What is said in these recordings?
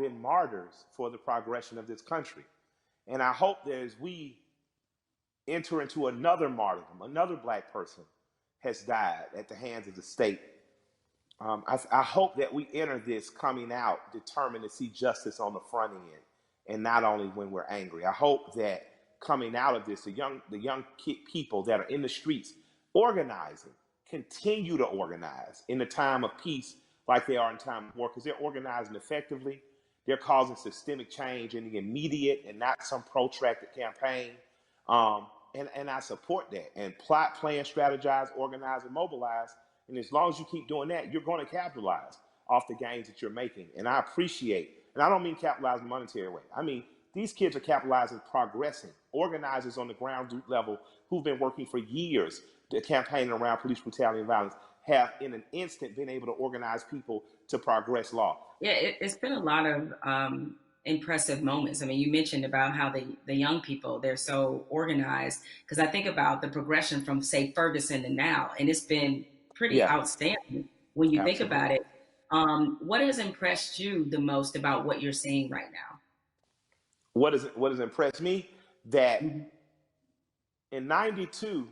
been martyrs for the progression of this country. And I hope that as we enter into another martyrdom, another black person has died at the hands of the state. I hope that we enter this coming out determined to see justice on the front end and not only when we're angry. I hope that coming out of this, the young people that are in the streets organizing, continue to organize in the time of peace like they are in time of war, because they're organizing effectively. They're causing systemic change in the immediate and not some protracted campaign. And I support that. And plot, plan, strategize, organize, and mobilize. And as long as you keep doing that, you're going to capitalize off the gains that you're making. And I appreciate, and I don't mean capitalize in a monetary way. I mean, these kids are capitalizing, progressing. Organizers on the ground level who've been working for years, campaigning around police brutality and violence, have in an instant been able to organize people to progress law. Yeah, it's been a lot of impressive moments. I mean, you mentioned about how the young people, they're so organized, because I think about the progression from, say, Ferguson to now, and it's been pretty outstanding when you think about it. What has impressed you the most about what you're seeing right now? What has impressed me? That in '92,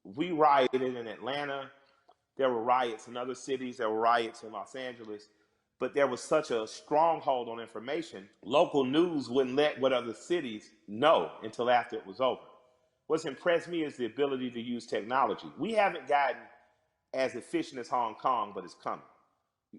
we rioted in Atlanta. There were riots in other cities. There were riots in Los Angeles. But there was such a stronghold on information. Local news wouldn't let what other cities know until after it was over. What's impressed me is the ability to use technology. We haven't gotten as efficient as Hong Kong, but it's coming.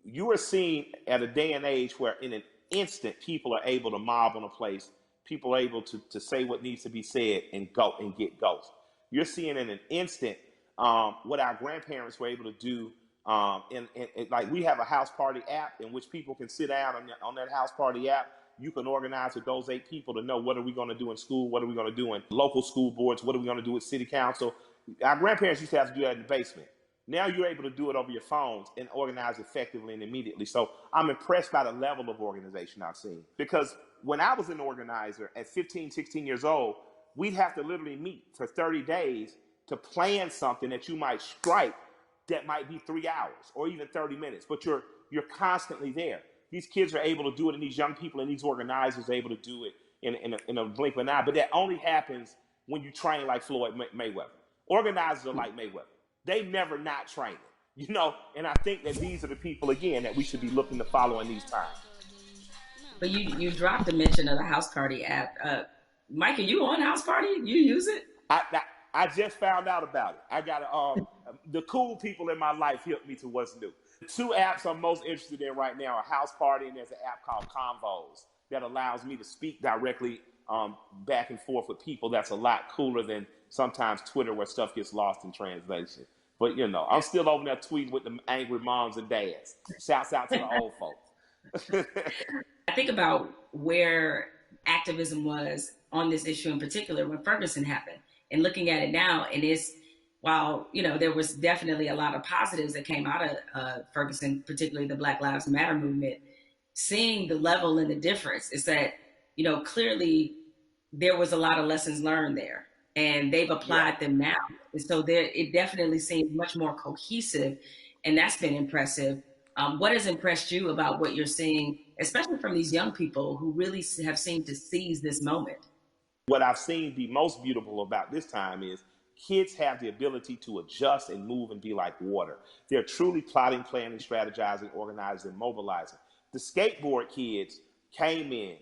You are seeing at a day and age where in an instant people are able to mob on a place, people are able to say what needs to be said and go and get ghosts. You're seeing in an instant what our grandparents were able to do. Like we have a house party app in which people can sit down on that house party app. You can organize with those 8 people to know what are we going to do in school, what are we going to do in local school boards, what are we going to do with city council. Our grandparents used to have to do that in the basement. Now you're able to do it over your phones and organize effectively and immediately. So I'm impressed by the level of organization I've seen. Because when I was an organizer at 15, 16 years old, we'd have to literally meet for 30 days to plan something that you might strike that might be 3 hours or even 30 minutes, but you're constantly there. These kids are able to do it, and these young people and these organizers are able to do it in a blink of an eye. But that only happens when you train like Floyd Mayweather. Organizers are like Mayweather. They never not training, and I think that these are the people, again, that we should be looking to follow in these times. But you dropped the mention of the House Party app. Mike, are you on House Party? You use it? I just found out about it. I got the cool people in my life helped me to what's new. The 2 apps I'm most interested in right now are House Party, and there's an app called Convos that allows me to speak directly back and forth with people. That's a lot cooler than sometimes Twitter where stuff gets lost in translation. But, I'm still over there tweeting with the angry moms and dads. Shouts out to the old folks. I think about where activism was on this issue in particular when Ferguson happened, and looking at it now, and while there was definitely a lot of positives that came out of Ferguson, particularly the Black Lives Matter movement, seeing the level and the difference is that, clearly there was a lot of lessons learned there, and they've applied them now. And so it definitely seems much more cohesive, and that's been impressive. What has impressed you about what you're seeing, especially from these young people who really have seemed to seize this moment? What I've seen be most beautiful about this time is kids have the ability to adjust and move and be like water. They're truly plotting, planning, strategizing, organizing, mobilizing. The skateboard kids came in.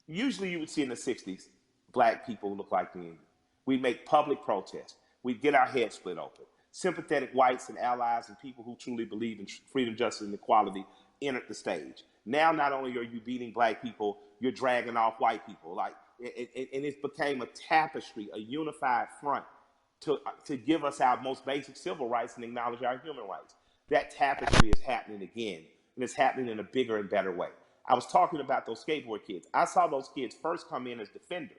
Usually you would see in the 60s, Black people look like me. We'd make public protests. We'd get our heads split open. Sympathetic whites and allies and people who truly believe in freedom, justice, and equality entered the stage. Now, not only are you beating Black people, you're dragging off white people. And it became a tapestry, a unified front to give us our most basic civil rights and acknowledge our human rights. That tapestry is happening again, and it's happening in a bigger and better way. I was talking about those skateboard kids. I saw those kids first come in as defenders.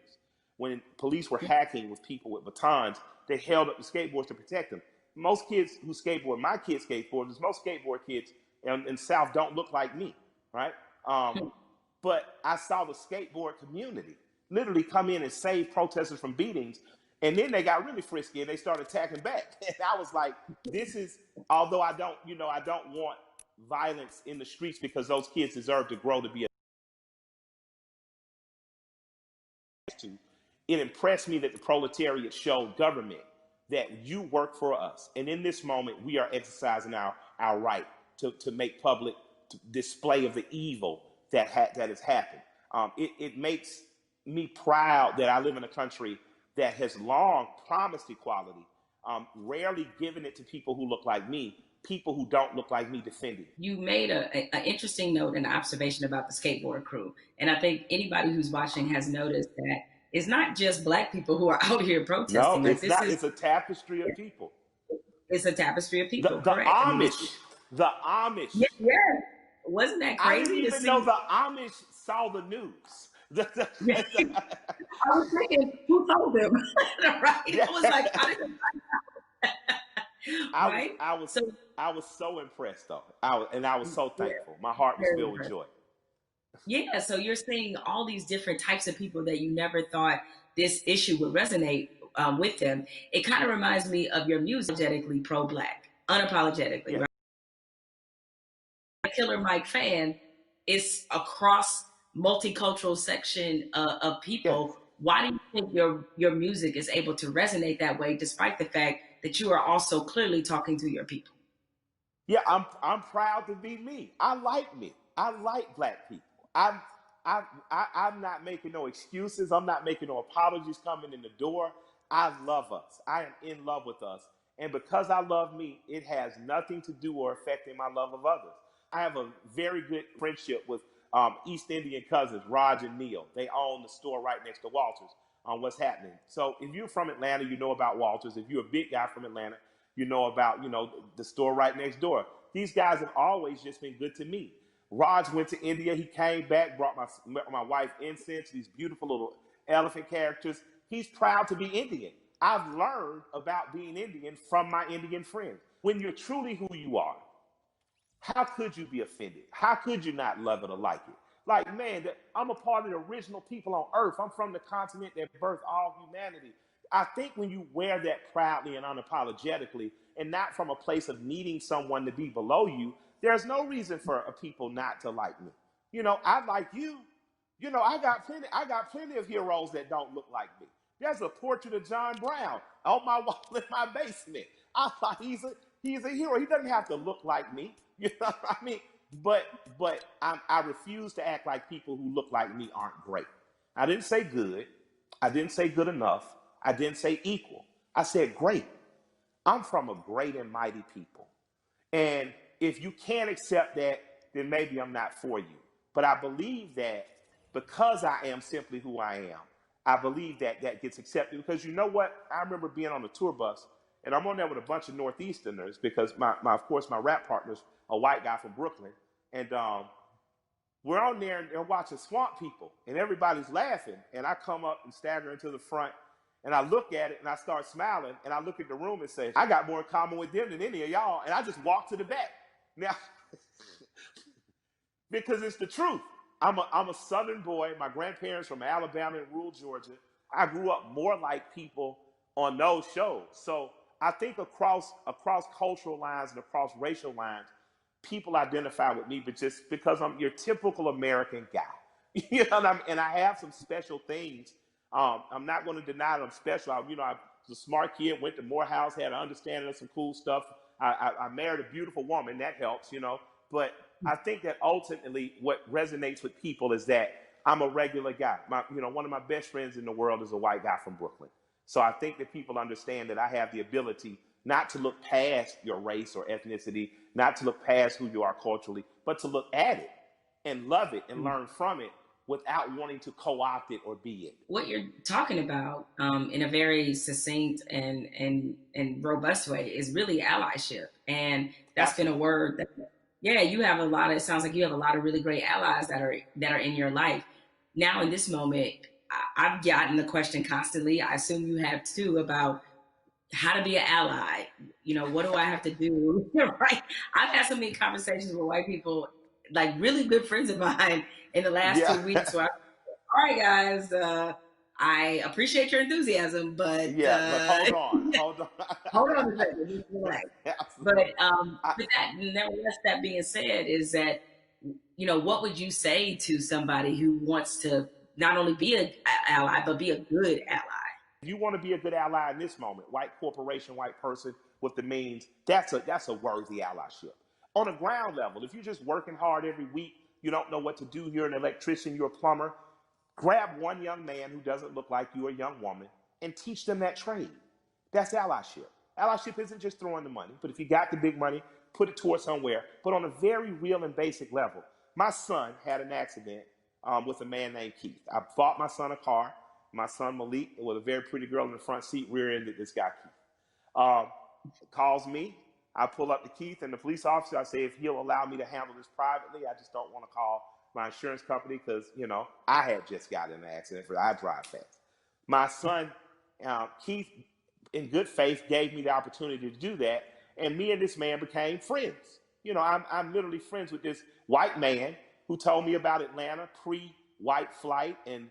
When police were hacking with people with batons, they held up the skateboards to protect them. Most kids who skateboard, my kids skateboard, most skateboard kids in the South don't look like me, right? But I saw the skateboard community literally come in and save protesters from beatings. And then they got really frisky and they started attacking back. And I was like, this is, although I don't want violence in the streets because those kids deserve to grow to be to. It impressed me that the proletariat showed government that you work for us. And in this moment, we are exercising our right to make public display of the evil that has happened. It makes me proud that I live in a country that has long promised equality, rarely given it to people who look like me. People who don't look like me defending. You made an interesting note and observation about the skateboard crew. And I think anybody who's watching has noticed that it's not just Black people who are out here protesting. No, it's not. It's a tapestry of people. It's a tapestry of people. The Amish. The Amish. Yeah. Wasn't that crazy? I didn't even know the Amish saw the news. I was thinking, who told them? Right? I was like, how did they find out? Right? I was so impressed though. I was so thankful. My heart was filled with joy. Yeah, so you're seeing all these different types of people that you never thought this issue would resonate with them. It kind of reminds me of your music, unapologetically pro-Black, unapologetically. Right? Killer Mike fan is across multicultural section of people. Yes. Why do you think your music is able to resonate that way, despite the fact that you are also clearly talking to your people? Yeah, I'm proud to be me. I like me. I like Black people. I'm not making no excuses. I'm not making no apologies coming in the door. I love us. I am in love with us. And because I love me, it has nothing to do or affecting my love of others. I have a very good friendship with East Indian cousins, Raj and Neil. They own the store right next to Walters on what's happening. So if you're from Atlanta, you know about Walters. If you're a big guy from Atlanta, you know about, the store right next door. These guys have always just been good to me. Raj went to India. He came back, brought my wife incense, these beautiful little elephant characters. He's proud to be Indian. I've learned about being Indian from my Indian friends. When you're truly who you are, how could you be offended? How could you not love it or like it? Like, man, I'm a part of the original people on earth. I'm from the continent that birthed all humanity. I think when you wear that proudly and unapologetically, and not from a place of needing someone to be below you, there's no reason for a people not to like me. I like you. I got plenty of heroes that don't look like me. There's a portrait of John Brown on my wall in my basement. He's a hero. He doesn't have to look like me. You know what I mean? But I refuse to act like people who look like me aren't great. I didn't say good. I didn't say good enough. I didn't say equal. I said great. I'm from a great and mighty people. And if you can't accept that, then maybe I'm not for you. But I believe that because I am simply who I am, I believe that gets accepted. Because you know what? I remember being on a tour bus, and I'm on there with a bunch of Northeasterners because of course, my rap partner's a white guy from Brooklyn. And we're on there and watching Swamp People, and everybody's laughing. And I come up and stagger into the front, and I look at it, and I start smiling, and I look at the room and say, I got more in common with them than any of y'all. And I just walk to the back. Now, because it's the truth. I'm a Southern boy. My grandparents from Alabama and rural Georgia. I grew up more like people on those shows. So I think across cultural lines and across racial lines, people identify with me, but just because I'm your typical American guy. You know what I mean? And I have some special things. I'm not going to deny that I'm special. I was a smart kid, went to Morehouse, had an understanding of some cool stuff. I married a beautiful woman. That helps, But I think that ultimately what resonates with people is that I'm a regular guy. One of my best friends in the world is a white guy from Brooklyn. So I think that people understand that I have the ability not to look past your race or ethnicity, not to look past who you are culturally, but to look at it and love it and learn from it without wanting to co-opt it or be it. What you're talking about in a very succinct and robust way is really allyship. And that's been a word that, you have it sounds like you have a lot of really great allies that are in your life. Now in this moment, I've gotten the question constantly, I assume you have too, about how to be an ally. What do I have to do? Right? I've had so many conversations with white people, like really good friends of mine in the last 2 weeks. Where all right, guys, I appreciate your enthusiasm, but but hold on a second. But nevertheless, that being said, is that, you know, what would you say to somebody who wants to not only be an ally, but be a good ally? If you want to be a good ally in this moment, white corporation, white person with the means, that's a worthy allyship. On a ground level, if you're just working hard every week, you don't know what to do, you're an electrician, you're a plumber, grab one young man who doesn't look like you, a young woman, and teach them that trade. That's allyship. Allyship isn't just throwing the money, but if you got the big money, put it towards somewhere. But on a very real and basic level, my son had an accident with a man named Keith. I bought my son a car. My son Malik, with a very pretty girl in the front seat, rear-ended this guy Keith. Calls me. I pull up to Keith and the police officer. I say, if he'll allow me to handle this privately, I just don't want to call my insurance company because, you know, I had just gotten in an accident. I drive fast. My son, Keith, in good faith, gave me the opportunity to do that. And me and this man became friends. You know, I'm literally friends with this white man who told me about Atlanta pre-white flight and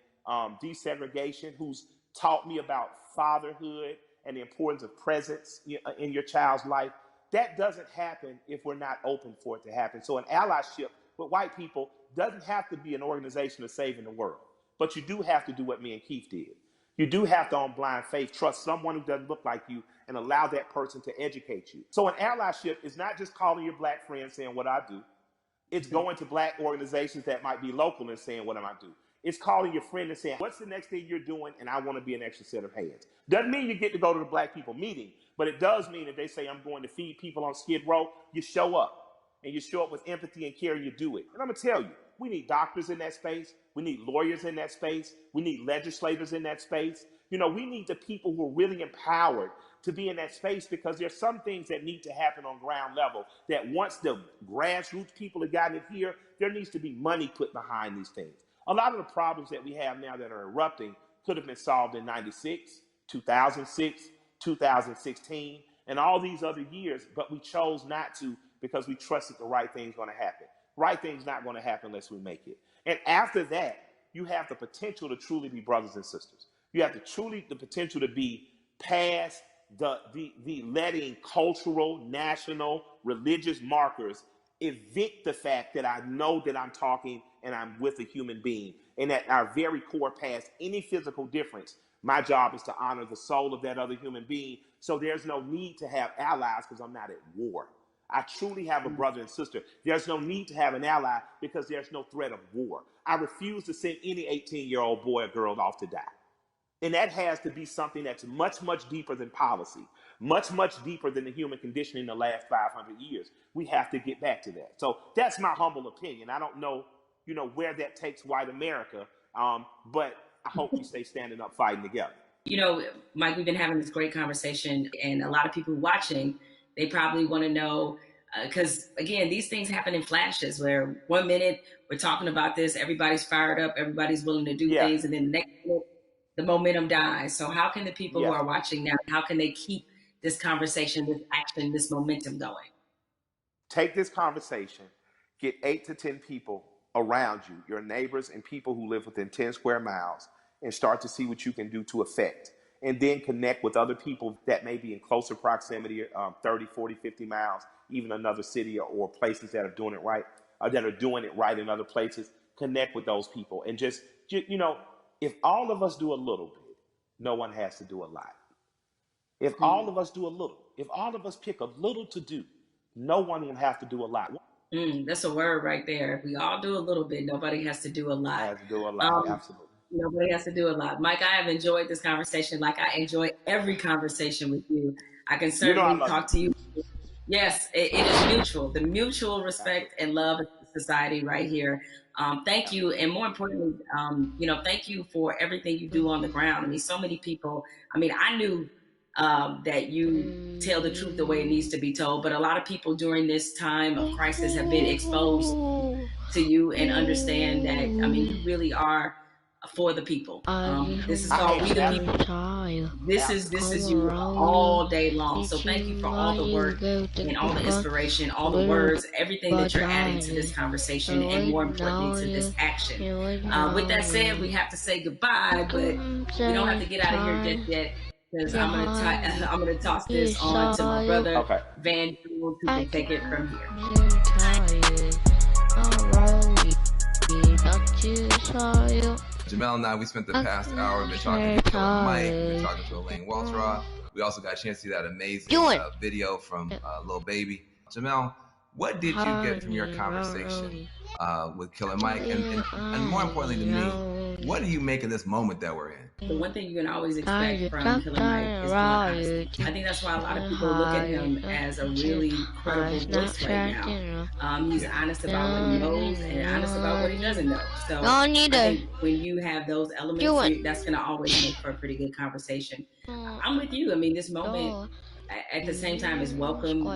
desegregation, who's taught me about fatherhood and the importance of presence in your child's life. That doesn't happen if we're not open for it to happen. So an allyship with white people doesn't have to be an organization of saving the world. But you do have to do what me and Keith did. You do have to, on blind faith, trust someone who doesn't look like you and allow that person to educate you. So an allyship is not just calling your black friend saying what I do. It's going to black organizations that might be local and saying what am I do. It's calling your friend and saying, what's the next thing you're doing? And I want to be an extra set of hands. Doesn't mean you get to go to the black people meeting, but it does mean if they say I'm going to feed people on Skid Row, you show up. And you show up with empathy and care, you do it. And I'm going to tell you, we need doctors in that space. We need lawyers in that space. We need legislators in that space. You know, we need the people who are really empowered to be in that space because there's some things that need to happen on ground level that once the grassroots people have gotten it here, there needs to be money put behind these things. A lot of the problems that we have now that are erupting could have been solved in 96, 2006, 2016, and all these other years, but we chose not to because we trusted the right thing's going to happen. Right thing's not going to happen unless we make it. And after that, you have the potential to truly be brothers and sisters. You have the potential to be past the letting cultural, national, religious markers evict the fact that I know that I'm talking and I'm with a human being. And at our very core, past any physical difference, my job is to honor the soul of that other human being. So there's no need to have allies because I'm not at war. I truly have a brother and sister. There's no need to have an ally because there's no threat of war. I refuse to send any 18-year-old boy or girl off to die. And that has to be something that's much, much deeper than policy, much, much deeper than the human condition in the last 500 years. We have to get back to that. So that's my humble opinion. I don't know, where that takes white America, but I hope we stay standing up, fighting together. Mike, we've been having this great conversation, and a lot of people watching, they probably want to know, because again, these things happen in flashes where 1 minute we're talking about this, everybody's fired up, everybody's willing to do things, and then the next minute, the momentum dies. So how can the people who are watching now, how can they keep this conversation, this action, this momentum going? Take this conversation, get 8 to 10 people around you, your neighbors and people who live within 10 square miles, and start to see what you can do to affect. And then connect with other people that may be in closer proximity, 30, 40, 50 miles, even another city or places that are doing it right, in other places. Connect with those people. And just, if all of us do a little bit, no one has to do a lot. If all of us do a little, if all of us pick a little to do, no one will have to do a lot. That's a word right there. If we all do a little bit, nobody has to do a lot. Has to do a lot, absolutely. Nobody has to do a lot. Mike, I have enjoyed this conversation like I enjoy every conversation with you. I can certainly talk to you. Yes, it is mutual. The mutual respect and love of society right here. Thank you. And more importantly, thank you for everything you do on the ground. I mean, so many people, I knew that you tell the truth the way it needs to be told, but a lot of people during this time of crisis have been exposed to you and understand that, you really are for the people. This is I called hate We the that. People. This is you all day long. So thank you for all the work and all the inspiration, all the words, everything that you're adding to this conversation, and more importantly to this action. With that said, we have to say goodbye, but we don't have to get out of here just yet, because I'm gonna toss this on to my brother Okay. Van Jules, who can take it from here. Jamel and I, we spent the past hour been talking to Killer Mike, we've been talking to Elaine Waltraw. We also got a chance to see that amazing video from Lil Baby. Jamel, what did you get from your conversation with Killer Mike? And more importantly to me, what do you make of this moment that we're in? The one thing you can always expect from Killer Mike is honesty. I think that's why a lot of people look at him as a really credible voice right now. He's honest about what he knows and honest about what he doesn't know. So I think when you have those elements, that's going to always make for a pretty good conversation. I'm with you. I mean, this moment at the same time is welcome.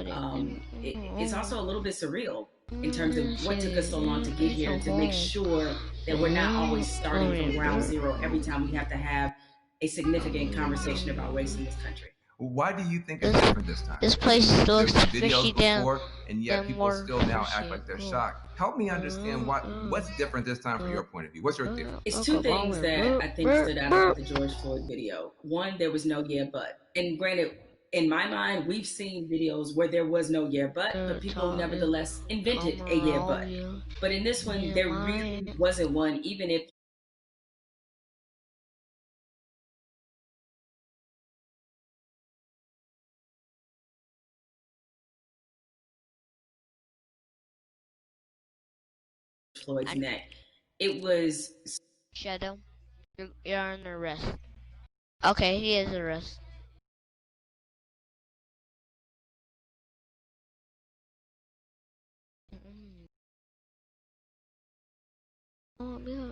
It's also a little bit surreal in terms of what took us so long to get here, to make sure that we're not always starting from ground zero every time we have to have a significant conversation about race in this country. Why do you think it's different this time? This place is still videos before, and yet people still now act like they're shocked. Help me understand what's different this time from your point of view. What's your theory? It's two things that I think stood out about the George Floyd video. One, there was no yeah, but. And granted, in my mind, we've seen videos where there was no yeah, but people nevertheless invented a yeah, but. But in this one, there really wasn't one, even if Floyd's neck. It was Shadow. You're on arrest. Okay, he is arrested. Oh, yeah.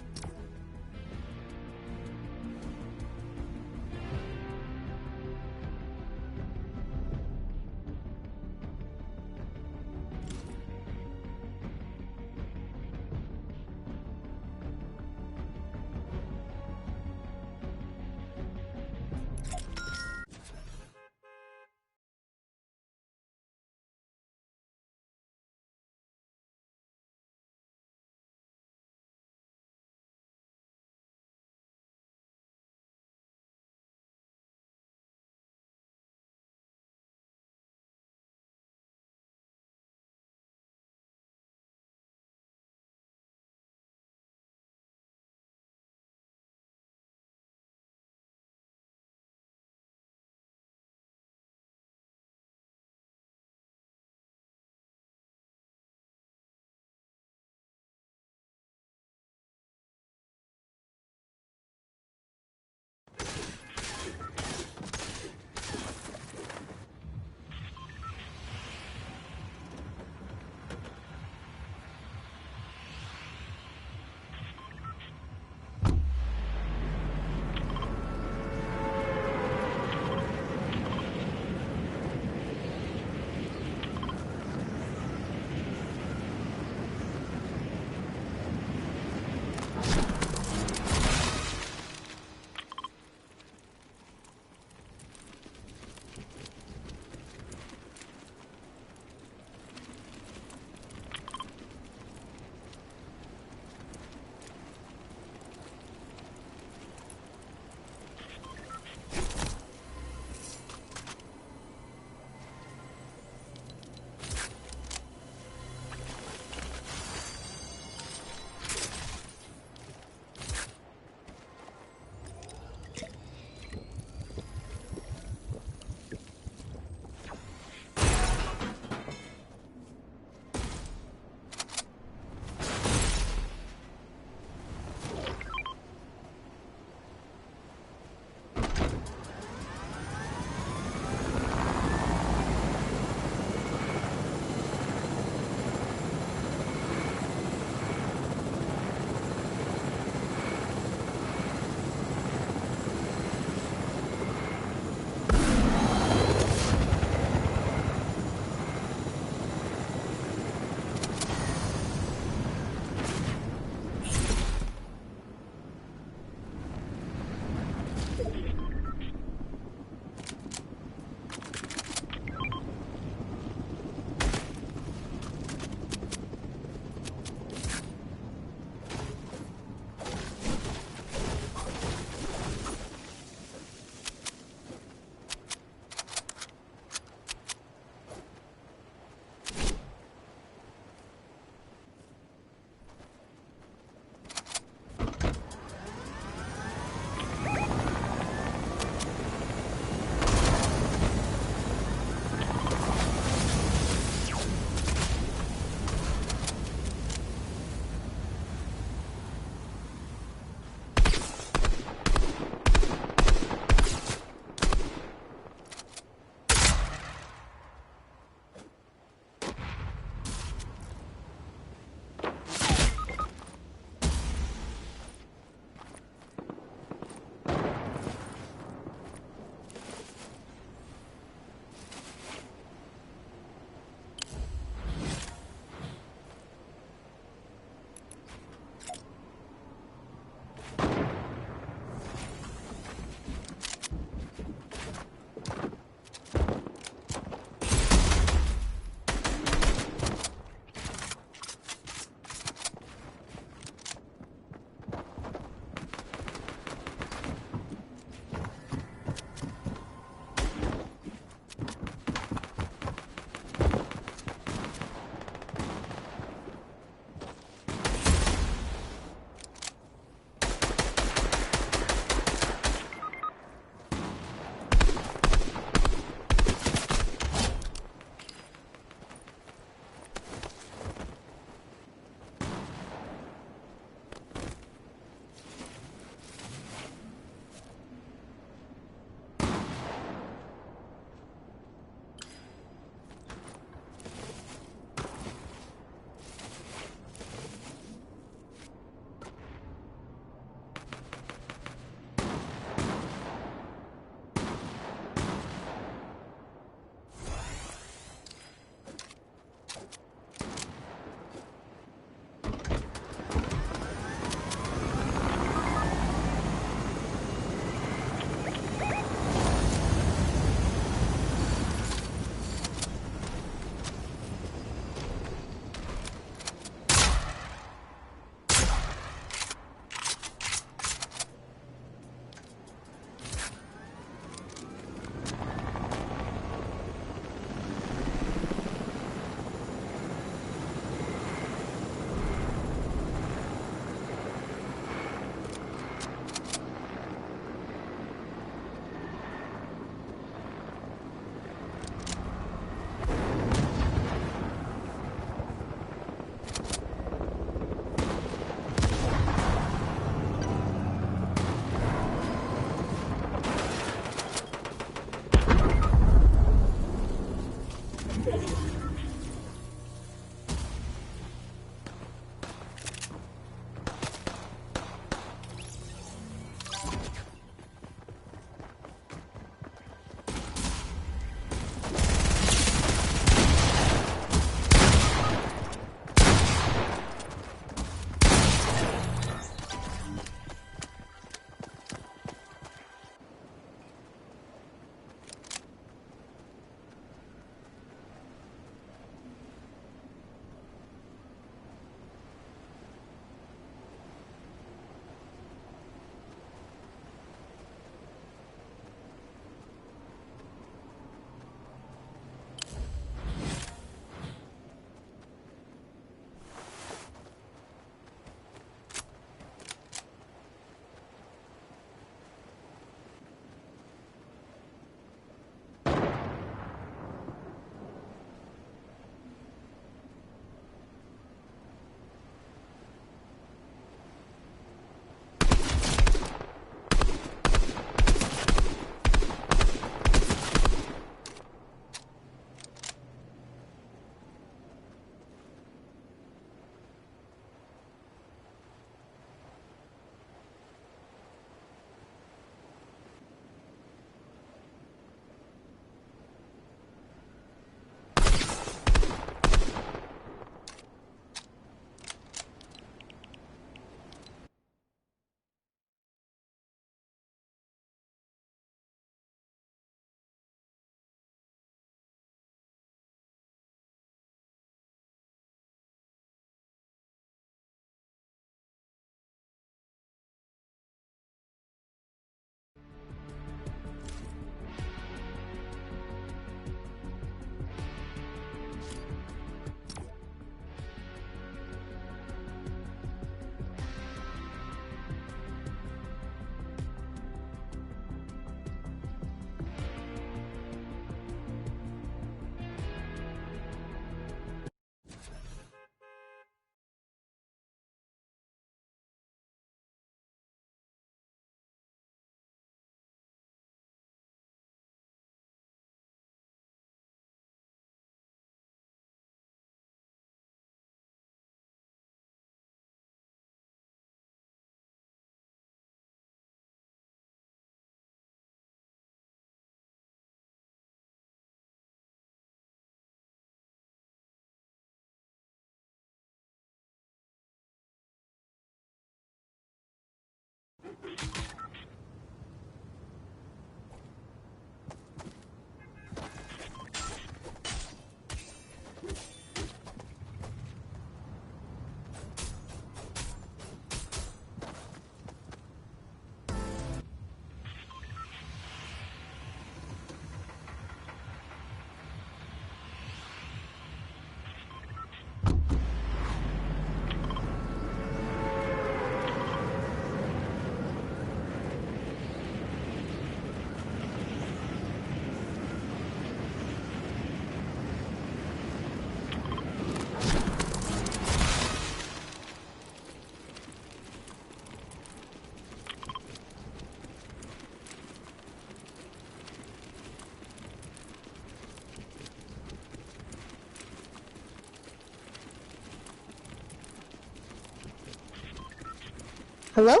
Hello?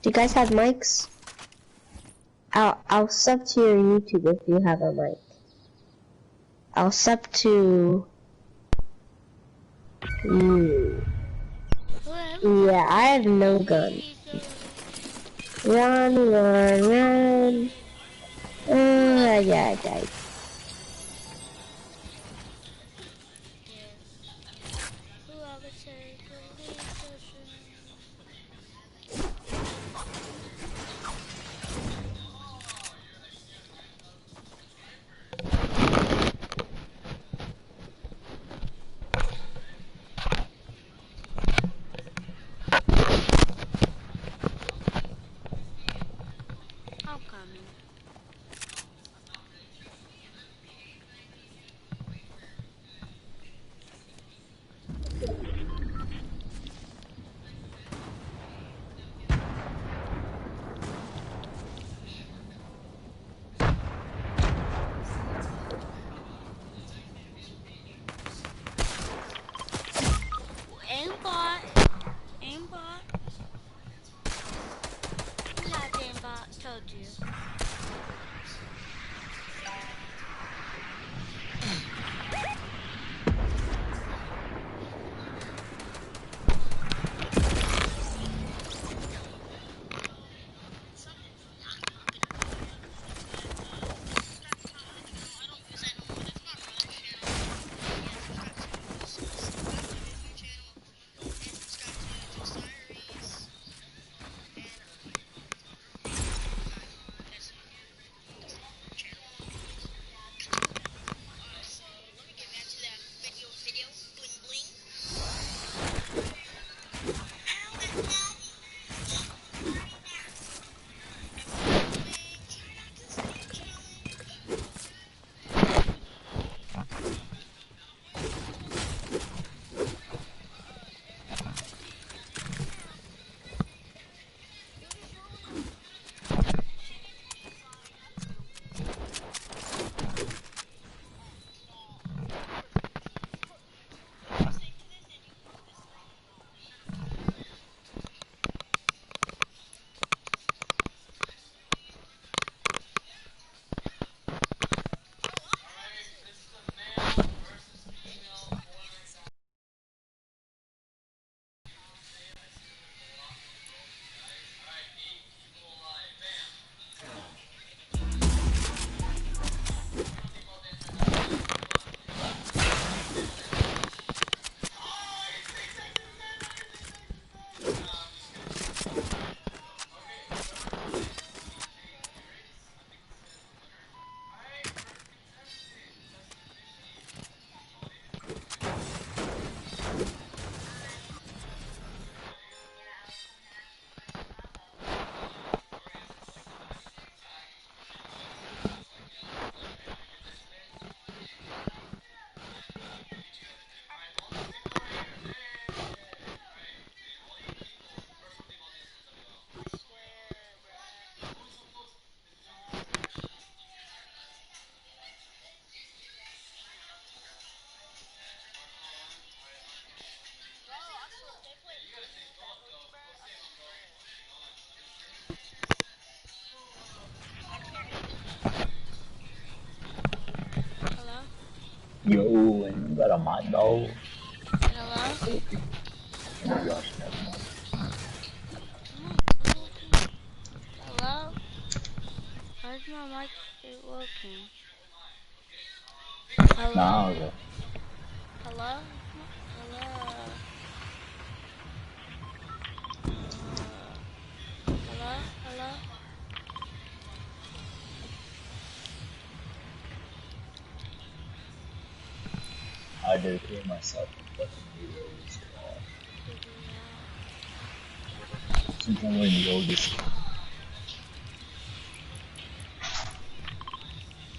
Do you guys have mics? I'll sub to your YouTube if you have a mic. I'll sub to you. Yeah, I have no gun. Run, run, run. Yeah, I died. I'm coming. Aimbot. Aimbot. Not aimbot. Told you. Yo, and got on my nose. Hello? Hello? Why's my mic working? Hello? Nah, Hello? Hello? Hello? Hello? I dedicate myself to fucking heroes. Since I'm wearing the oldest.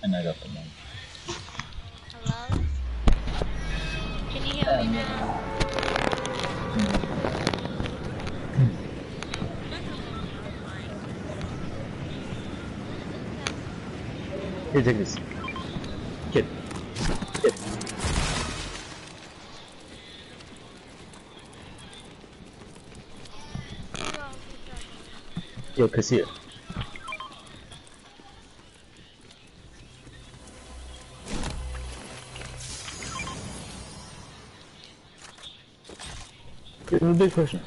And I got the money. Hello? Can you hear me now? Here, take this. Kid. Kid. Yo, Cassia. Here's a big question.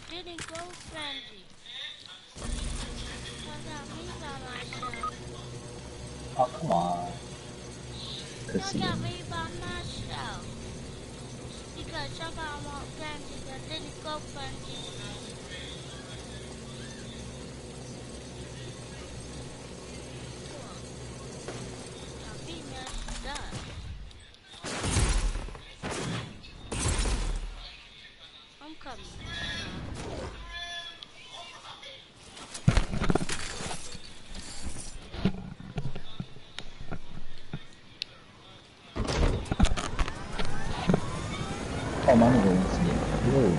Didn't go frenzy. I got me by myself. Oh, come on. I got me by myself. Because somebody want frenzy, but didn't go frenzy. Got me messed up. I'm coming. Oh, my nigga wants to get killed.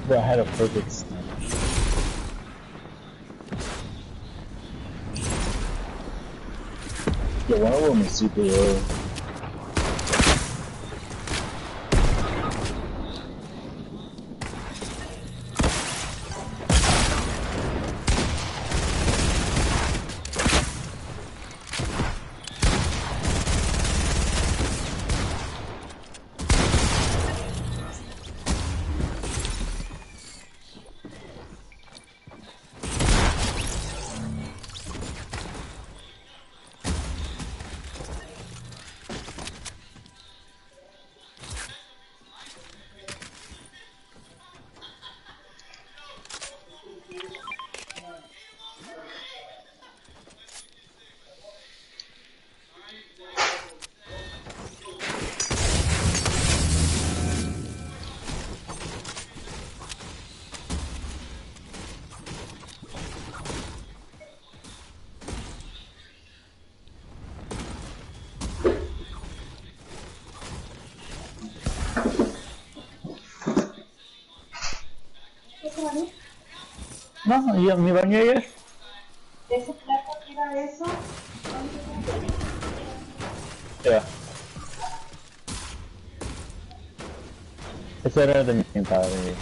Bro, I had a perfect snap. Yeah, one of them is super low. No, yo me bañé ayer. ¿Ese plato era eso? Yeah. Ese era de mi padre.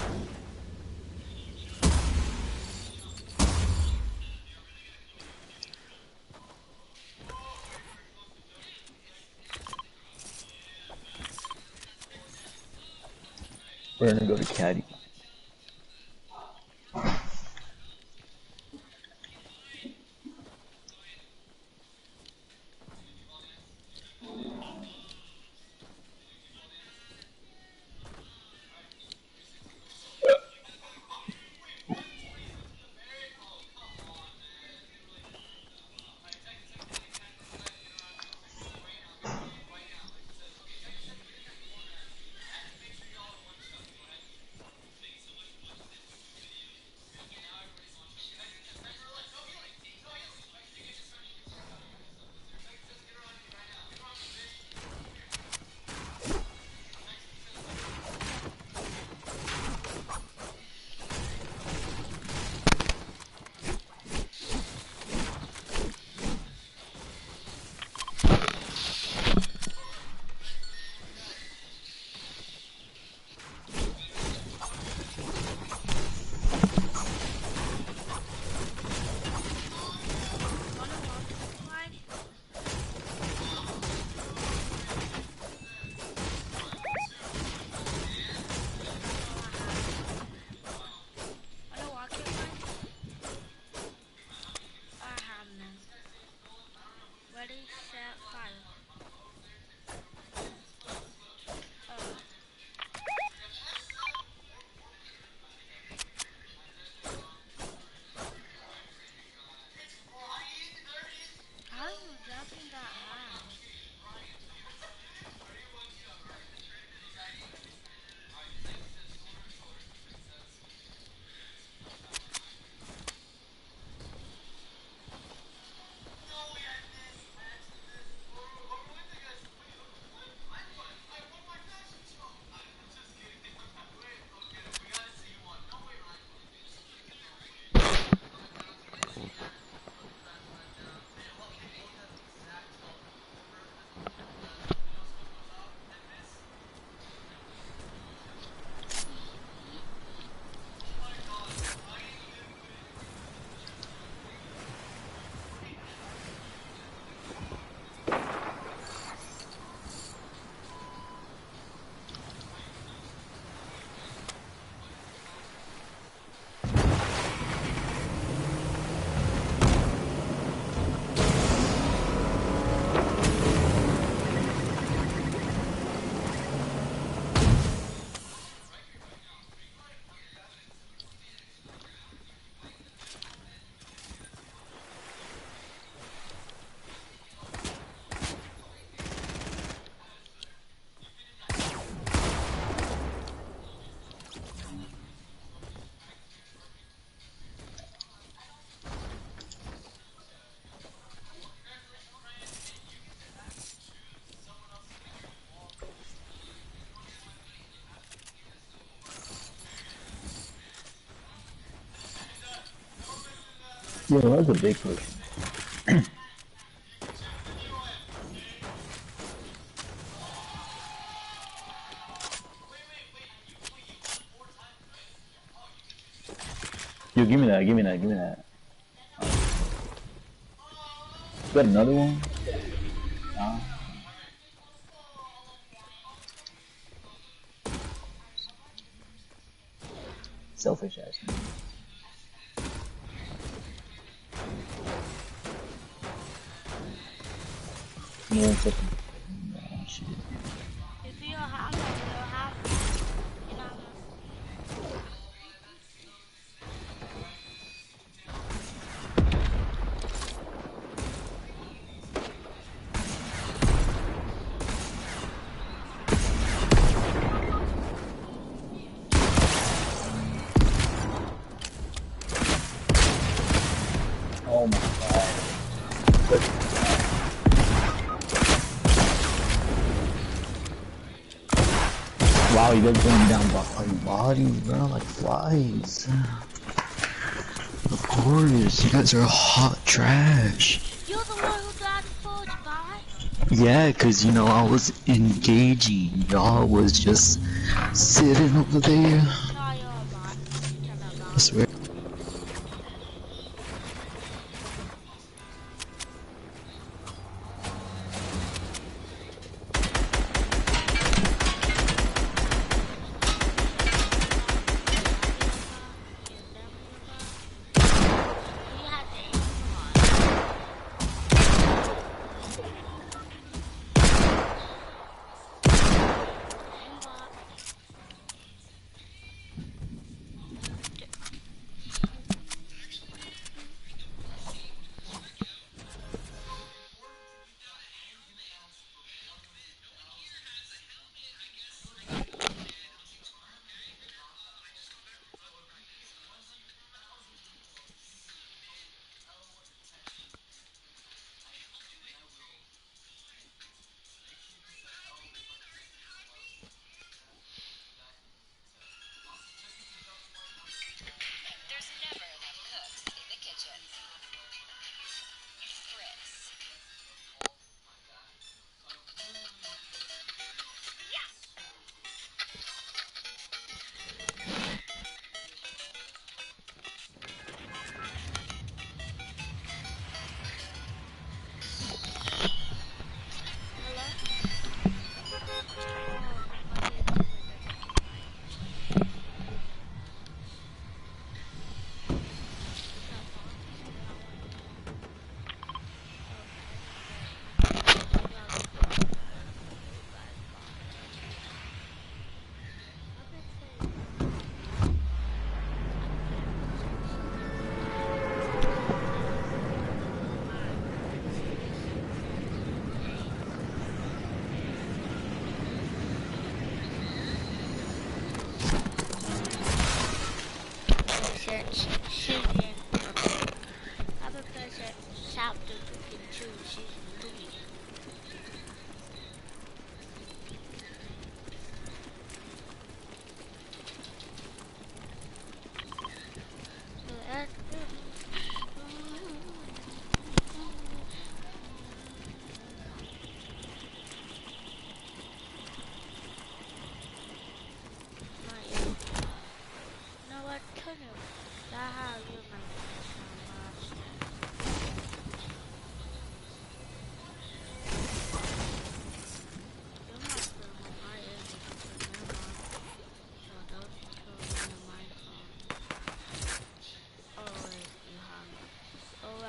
We're gonna go to Caddy. Yeah, that was a big push. Yo, give me that, give me that, give me that. You got another one? Nah. Selfish ass. Yeah, shit. If you have it, you have it. You know. Oh my god. Wow, you guys going down by bodies, bro, like flies. Of course, you guys are hot trash. You're the one who died before, guy. Yeah, cause you know I was engaging. Y'all was just sitting over there. No, you're right. I swear.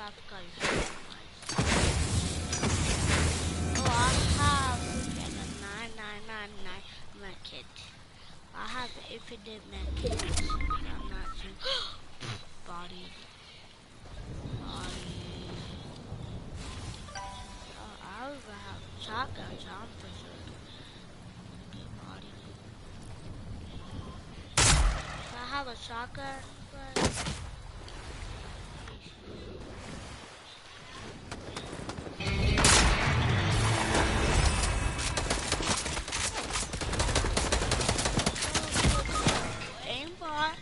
Oh, I have like a 9999 medkit. I have infinite medkits. I'm not too body. Oh, I even have shotgun, so I'm for sure get body. So I have a shotgun, but aimbot.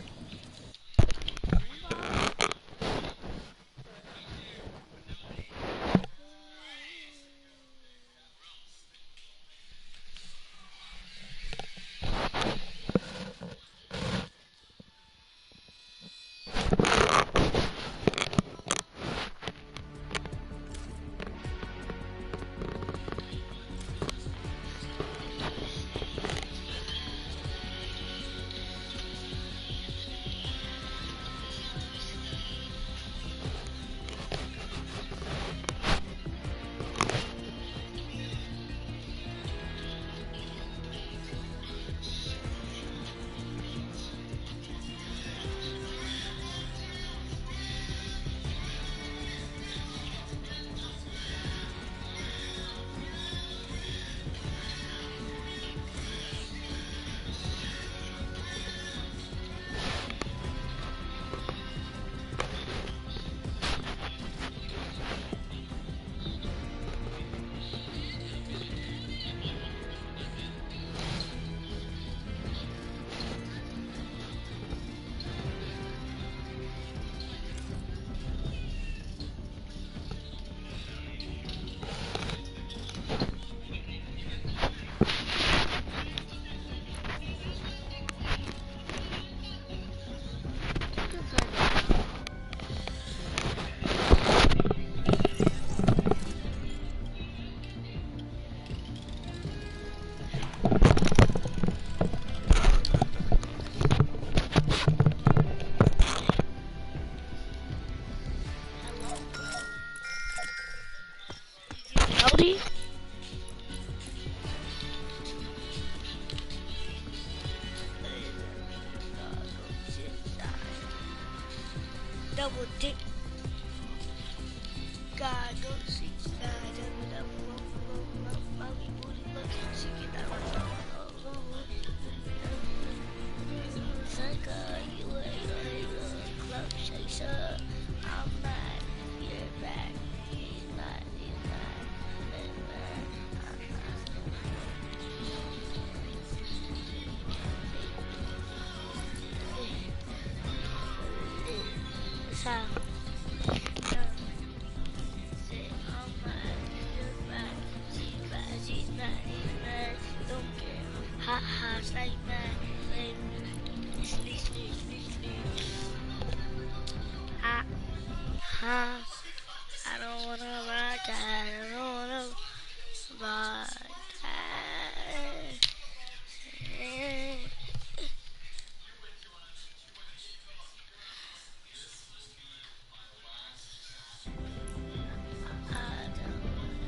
Howdy. Double dick. God, go see. I'm mad. You're back. He's mad. I don't wanna ride that. I don't wanna ride that. I don't wanna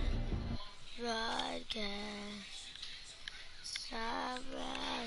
ride that.